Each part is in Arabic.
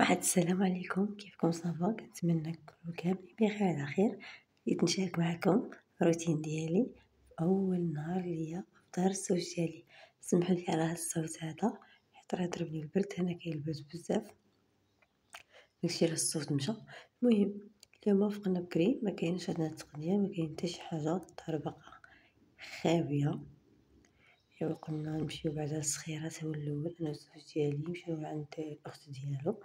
السلام عليكم، كيفكم؟ صافا؟ كنتمنى تكونوا كاملين بخير على خير. بغيت نشارك معكم الروتين ديالي في اول نهار ليا في دار الزوج ديالي. سمحوا لي على هذا الصوت هذا حيت راه ضربني البرد، هنا كاين البرد بزاف، داكشي علاش الصوت مشى. المهم اليوم فقنا بكري، ما كاينش عندنا التقنيه، ما كاين حتى شي حاجه، الدار باقا خاويه. ايوا قلنا نمشيو بعدا للصخيرات، هو الاول انا والزوج ديالي نمشيو عند الاخت ديالو،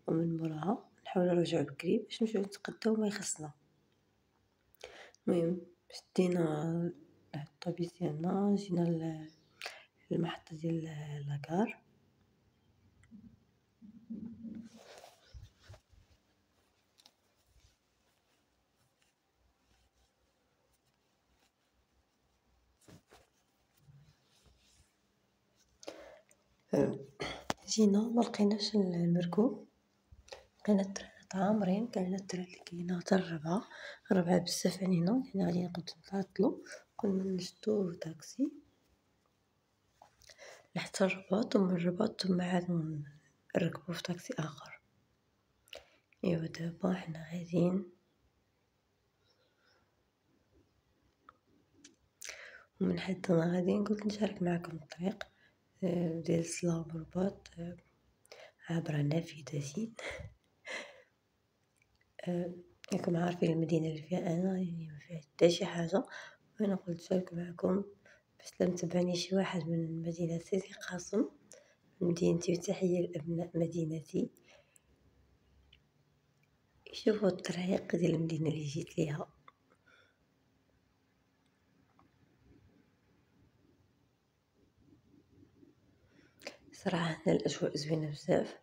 ومن موراها نحاولوا نرجعوا بكري باش نمشيو نتغداو ما يخصنا. المهم شدينا الطوبيس ديالنا، جينا للمحطة ديال لاكار. جينا ما لقيناش المركوب، لقينا الطريقات عامرين، كان الدراري اللي كاينه حتى الربعة بزاف علينا، حنا غادي نقدو نتعطلو. قلنا نشدو طاكسي لحتى الرباط، ومن الرباط ثم عاد نركبو في طاكسي اخر. ايوا دابا حنا غاديين، ومن حد ما غاديين قلت نشارك معكم الطريق ديال سلام الرباط عبر نافذة. راكم عارفين المدينة اللي فيها أنا، يعني ما فيها حتى شي حاجة، وأنا قلت نشارك معكم باش لا متبعني شي واحد من مدينة سيدي قاسم، مدينتي، وتحية لأبناء مدينتي. شوفوا الطريق ديال المدينة اللي جيت ليها، صراحة هنا الأجواء زوينة بزاف.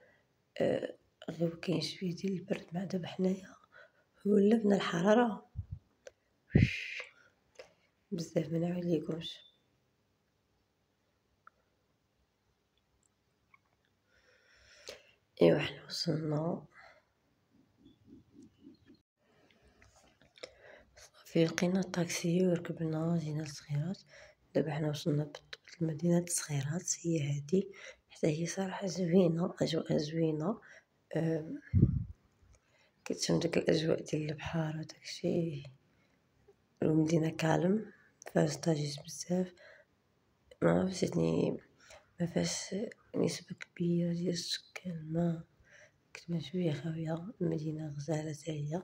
غير كاين شوية ديال البرد مع دابا حنايا ولفنا الحرارة بزاف، ما نعاودليكمش. ايوا حنا وصلنا صافي، لقينا الطاكسي وركبنا، جينا للصخيرات. دابا حنا وصلنا بالضبط لمدينة الصخيرات، هي هادي، حتى هي صراحة زوينة، أجواءها زوينة. كتشم ديك الأجواء ديال البحر وداكشي، والمدينة كالم، مفيهاش ضجيج بزاف، معرفتش يعني مفيهاش نسبة كبيرة ديال السكان، ما كتبان شوية خاوية، المدينة غزالة حتى هي.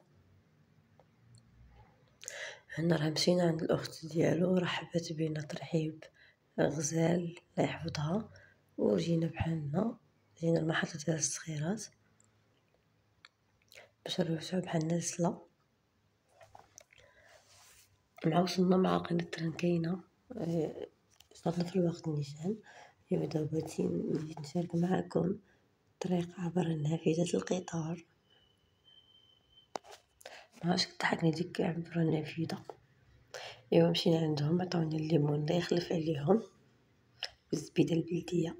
حنا راه مشينا عند الأخت ديالو، رحبت بينا ترحيب غزال الله يحفظها، وجينا بحالنا، جينا المحطة ديال الصخيرات باش نرجعو بحالنا لسلا. مع وصلنا مع قناة التران كاينة، وصلنا في الوقت النيشان. ايوا دابا جيت نشارك معاكم الطريق عبر نافذة القطار. معرفتش كضحكني ديك عبر النافذة. ايوا مشينا عندهم، عطاونا الليمون الله يخلف عليهم والزبيدة البلدية.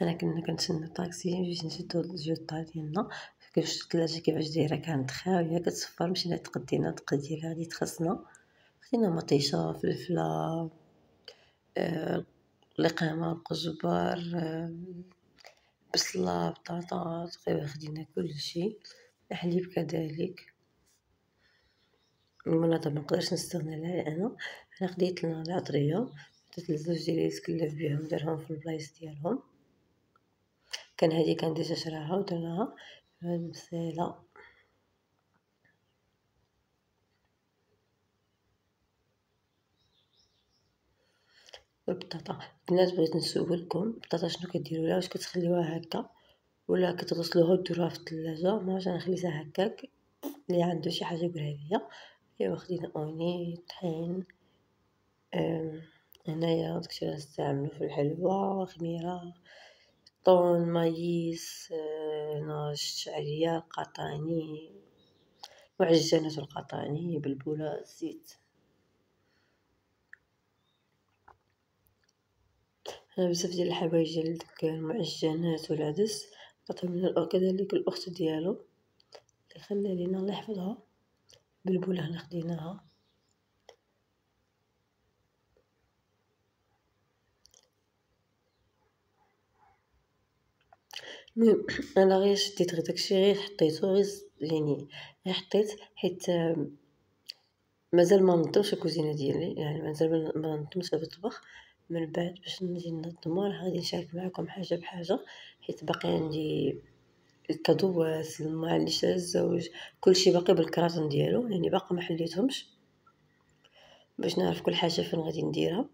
انا كنا كنتسنى الطاكسي باش نشدو الجوطة ديالنا، كيفاش الثلاجة كيفاش دايرة كانت خاوية كتصفر. مشينا تقدينا التقديه اللي غادي تخصنا، خدينا مطيشة، فلفلة، لقامة، القزبر، بصلة، بطاطا، تقريبا خدينا كلشي، الحليب كذلك. المنظر منقدرش نستغنى عليه انا خديت لنا العطرية، عطيت للزوج ديالي يتكلف بيهم، دارهم في البلايص ديالهم. كان هادي كان ديجا شراها ودرناها البصيلة والبطاطا. البنات بغيت نسولكم، البطاطا شنو كديروا لها؟ واش كتخليوها هكا ولا كتغسلوها وديروها في الثلاجة؟ معرفتش، انا خليتها هكاك، اللي عنده شي حاجه يقولها ليا. ايوا خدينا اوني، طحين، هنايا داكشي اللي غنستعملو في الحلوى، خميره، طون، مايس، نوش، شعريه، القطاني، معجنات القطاني، بلبوله، زيت. بزاف ديال الحوايج ديال داك المعجنات والعدس عطاو لنا كذلك الاخت ديالو اللي خلى لينا الله يحفظها. بلبوله اللي خديناها، المهم أنا غير شديت غير داكشي غير حطيتو يعني غير حطيت حيت مازال ما نظمتش الكوزينة ديالي، يعني مازال ما نظمتش المطبخ. من بعد باش نجي ننظمو راه غادي نشارك معاكم حاجة بحاجة، حيت باقي عندي الكادوات، الماعن اللي شرا الزوج، كلشي باقي بالكراطن ديالو، يعني باقي ما حليتهمش باش نعرف كل حاجة فين غادي نديرها.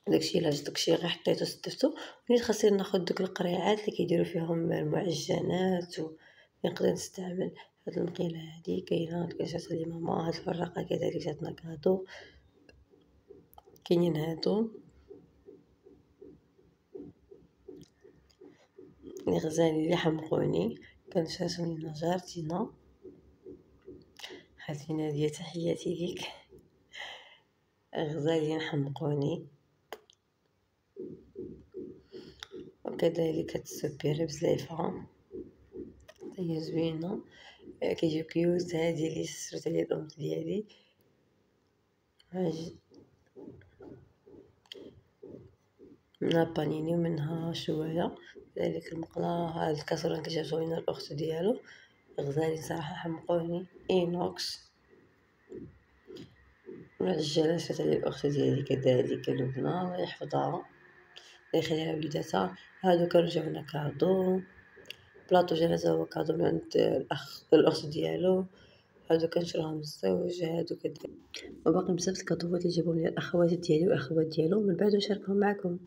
داكشي علاش داكشي غير حطيتو سدفتو، وليت خاصني ناخد دوك القريعات اللي كيديروا فيهم المعجنات، ونقدر نستعمل هاد المقيلة هادي كاينة جاتها لي ماما، هاد الفراقة كذلك جاتنا كادو، كاينين هادو لي غزالي لي حمقوني كان شاتهم لينا جارتنا. هذه نادية تحياتي ليك، غزالين حمقوني. وكذلك هاد السبيرة بزليفة هي زوينة كيجيو كيوت. هادي لي شريتها ليا الأم ديالي، منها بانيني ومنها شواية. كذلك المقلاة، هاد الكاسرونة جابتو لينا الأخت ديالو، غزالين صراحة حمقوني إينوكس. والعجالة شريتها للأخت ديالي كذلك لبنى الله يحفظها، الله يخليها لوليداتها. هادو كانو جاونا كادو، بلاطو جانا هو كادو من عند الأخت ديالو، هادو كنشراهم الزوج. هادو وباقي بزاف الكادوات اللي جابوهم ليا الأخوات ديالي والأخوات ديالو، من بعد نشاركهم معكم.